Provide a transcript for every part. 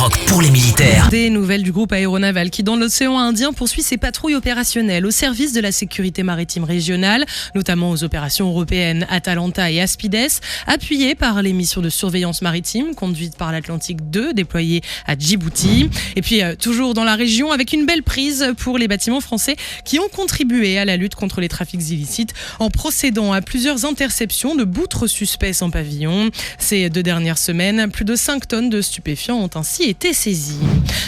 Skyrock pour les militaires. Des nouvelles du groupe aéronaval qui, dans l'océan Indien, poursuit ses patrouilles opérationnelles au service de la sécurité maritime régionale, notamment aux opérations européennes Atalanta et Aspides, appuyées par les missions de surveillance maritime conduites par l'Atlantique 2, déployées à Djibouti. Et puis, toujours dans la région, avec une belle prise pour les bâtiments français qui ont contribué à la lutte contre les trafics illicites en procédant à plusieurs interceptions de boutres suspects sans pavillon. Ces 2 dernières semaines, plus de 5 tonnes de stupéfiants ont ainsi été saisies.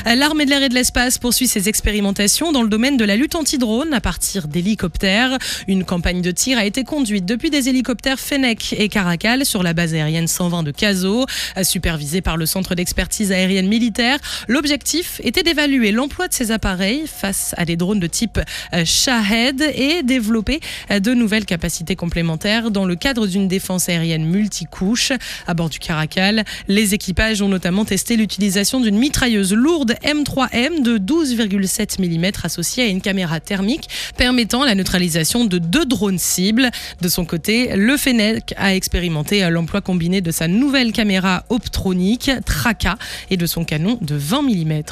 L'armée de l'air et de l'espace poursuit ses expérimentations dans le domaine de la lutte anti-drone à partir d'hélicoptères. Une campagne de tir a été conduite depuis des hélicoptères Fennec et Caracal sur la base aérienne 120 de Cazaux, supervisée par le Centre d'expertise aérienne militaire. L'objectif était d'évaluer l'emploi de ces appareils face à des drones de type Shahed et développer de nouvelles capacités complémentaires dans le cadre d'une défense aérienne multicouche. À bord du Caracal, les équipages ont notamment testé l'utilisation d'une mitrailleuse lourde M3M de 12,7 mm associée à une caméra thermique permettant la neutralisation de 2 drones cibles. De son côté, le Fennec a expérimenté l'emploi combiné de sa nouvelle caméra optronique Traca et de son canon de 20 mm.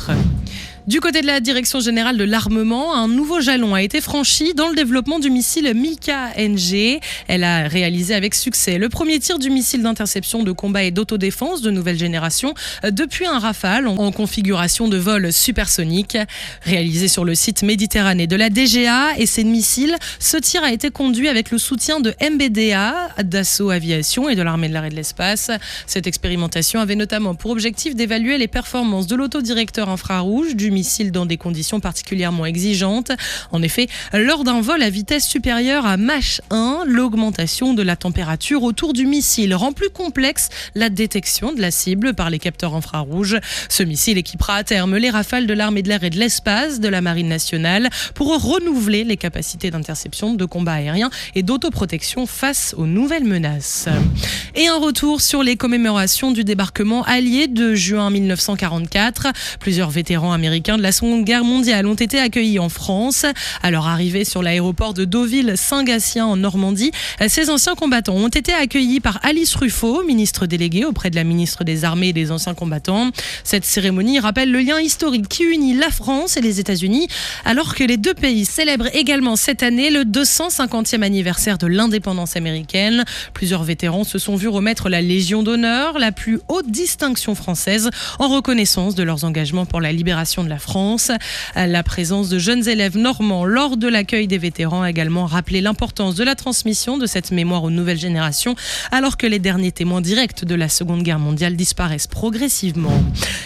Du côté de la Direction générale de l'armement, un nouveau jalon a été franchi dans le développement du missile Mika-NG. Elle a réalisé avec succès le premier tir du missile d'interception de combat et d'autodéfense de nouvelle génération depuis un Rafale en configuration de vol supersonique. Réalisé sur le site Méditerranée de la DGA et ses missiles, ce tir a été conduit avec le soutien de MBDA, Dassault Aviation et de l'armée de l'air et de l'espace. Cette expérimentation avait notamment pour objectif d'évaluer les performances de l'autodirecteur infrarouge du missile dans des conditions particulièrement exigeantes. En effet, lors d'un vol à vitesse supérieure à Mach 1, l'augmentation de la température autour du missile rend plus complexe la détection de la cible par les capteurs infrarouges. Ce missile équipera à terme les Rafales de l'armée de l'air et de l'espace de la Marine nationale pour renouveler les capacités d'interception, de combat aérien et d'autoprotection face aux nouvelles menaces. Et un retour sur les commémorations du débarquement allié de juin 1944. Plusieurs vétérans américains de la Seconde Guerre mondiale ont été accueillis en France. À leur arrivée sur l'aéroport de Deauville-Saint-Gatien en Normandie, ces anciens combattants ont été accueillis par Alice Ruffo, ministre déléguée auprès de la ministre des Armées et des Anciens combattants. Cette cérémonie rappelle le lien historique qui unit la France et les États-Unis, alors que les 2 pays célèbrent également cette année le 250e anniversaire de l'indépendance américaine. Plusieurs vétérans se sont vus remettre la Légion d'honneur, la plus haute distinction française, en reconnaissance de leurs engagements pour la libération de la France. La présence de jeunes élèves normands lors de l'accueil des vétérans a également rappelé l'importance de la transmission de cette mémoire aux nouvelles générations, alors que les derniers témoins directs de la Seconde Guerre mondiale disparaissent progressivement.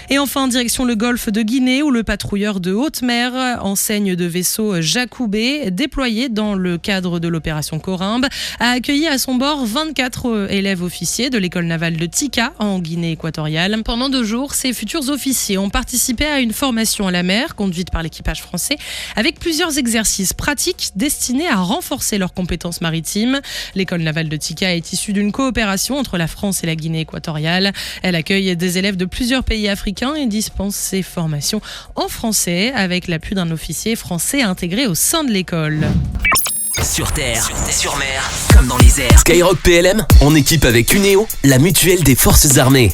Et enfin, direction le golfe de Guinée, où le patrouilleur de haute mer, enseigne de vaisseau Jacoubé, déployé dans le cadre de l'opération Corimbe, a accueilli à son bord 24 élèves officiers de l'école navale de Tika, en Guinée équatoriale. Pendant 2 jours, ces futurs officiers ont participé à une formation à la mer, conduite par l'équipage français, avec plusieurs exercices pratiques destinés à renforcer leurs compétences maritimes. L'école navale de Tika est issue d'une coopération entre la France et la Guinée équatoriale. Elle accueille des élèves de plusieurs pays africains et dispense ces formations en français, avec l'appui d'un officier français intégré au sein de l'école. Sur terre, sur mer, comme dans les airs. Skyrock PLM, en équipe avec Uneo, la mutuelle des forces armées.